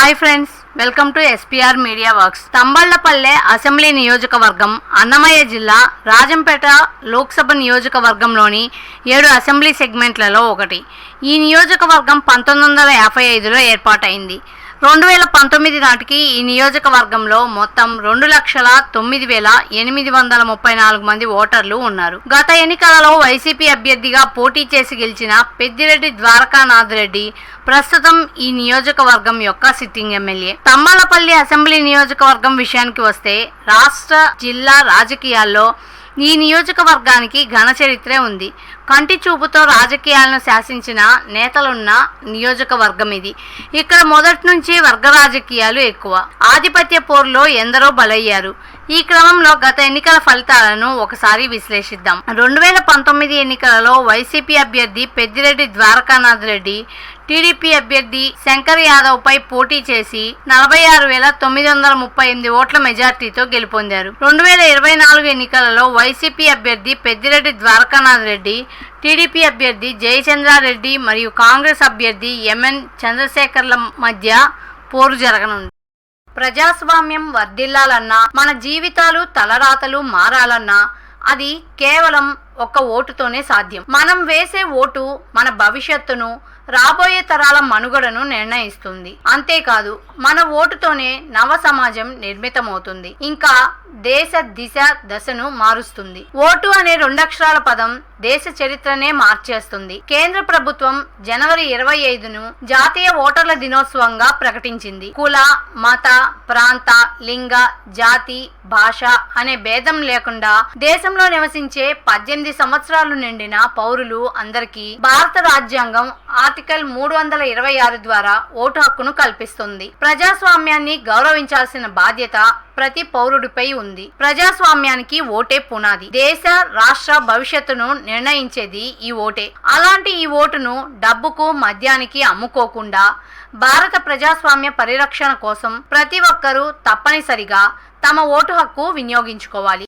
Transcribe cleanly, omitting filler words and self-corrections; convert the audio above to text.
Hi friends, welcome to SPR media works. Thamballapalle assembly నియోజకవర్గం అన్నమయ్య జిల్లా రాజంపేట లోక్సభ నియోజకవర్గంలోని 7 అసెంబ్లీ సెగ్మెంట్లలో ఒకటి. ఈ నియోజకవర్గం 1955లో ఏర్పాటైంది. 2019 నాటికి ఈ నియోజకవర్గంలో మొత్తం 2,09,834 మంది ఓటర్లు ఉన్నారు. గత ఎన్నికలలో వైసీపీ అభ్యర్థిగా పోటీ చేసి గెలిచిన పెద్దిరెడ్డి ద్వారకానాథ్ రెడ్డి ప్రస్తుతం ఈ నియోజకవర్గం యొక్క సిట్టింగ్ ఎమ్మెల్యే. తమ్మలపల్లి అసెంబ్లీ నియోజకవర్గం విషయానికి వస్తే రాష్ట్ర జిల్లా రాజకీయాల్లో ఈ నియోజకవర్గానికి ఘన చరిత్రే ఉంది. కంటి చూపుతో రాజకీయాలను శాసించిన నేతలున్న నియోజకవర్గం ఇది. ఇక్కడ మొదటి నుంచి వర్గ రాజకీయాలు ఎక్కువ. ఆధిపత్య పోరులో ఎందరో బలయ్యారు. ఈ క్రమంలో గత ఎన్నికల ఫలితాలను ఒకసారి విశ్లేషిద్దాం. 2019 ఎన్నికలలో వైసీపీ అభ్యర్థి పెద్దిరెడ్డి ద్వారకానాథ్ రెడ్డి టీడీపీ అభ్యర్థి శంకర్ యాదవ్ పై పోటీ చేసి 46,938 ఓట్ల మెజార్టీతో గెలుపొందారు. 2024 ఎన్నికలలో వైసీపీ అభ్యర్థి పెద్దిరెడ్డి ద్వారకానాథ్ రెడ్డి, టీడీపీ అభ్యర్థి జయచంద్రారెడ్డి మరియు కాంగ్రెస్ అభ్యర్థి ఎంఎన్ చంద్రశేఖర్ల మధ్య పోరు జరగనుంది. ప్రజాస్వామ్యం వర్ధిల్లాలన్నా, మన జీవితాలు తలరాతలు మారాలన్నా అది కేవలం ఒక్క ఓటుతోనే సాధ్యం. మనం వేసే ఓటు మన భవిష్యత్తును, రాబోయే తరాల మనుగడను నిర్ణయిస్తుంది. అంతేకాదు మన ఓటుతోనే నవ సమాజం నిర్మితమవుతుంది, ఇంకా దేశ దిశ దశను మారుస్తుంది. ఓటు అనే 2 అక్షరాల పదం దేశ చరిత్రనే మార్చేస్తుంది. కేంద్ర ప్రభుత్వం జనవరి 25ను జాతీయ ఓటర్ల దినోత్సవంగా ప్రకటించింది. కుల, మత, ప్రాంత, లింగ, జాతి, భాష అనే భేదం లేకుండా దేశంలో నివసించే 18 సంవత్సరాలు నిండిన పౌరులు అందరికీ భారత రాజ్యాంగం ఆర్టికల్ 326 ద్వారా ఓటు హక్కును కల్పిస్తుంది. ప్రజాస్వామ్యాన్ని గౌరవించాల్సిన బాధ్యత ప్రతి పౌరుడిపై ఉంది. ప్రజాస్వామ్యానికి ఓటే పునాది. దేశ రాష్ట్ర భవిష్యత్తును నిర్ణయించేది ఈ ఓటే. అలాంటి ఈ ఓటును డబ్బుకు, మద్యానికి అమ్ముకోకుండా భారత ప్రజాస్వామ్య పరిరక్షణ కోసం ప్రతి ఒక్కరూ తప్పనిసరిగా తమ ఓటు హక్కు వినియోగించుకోవాలి.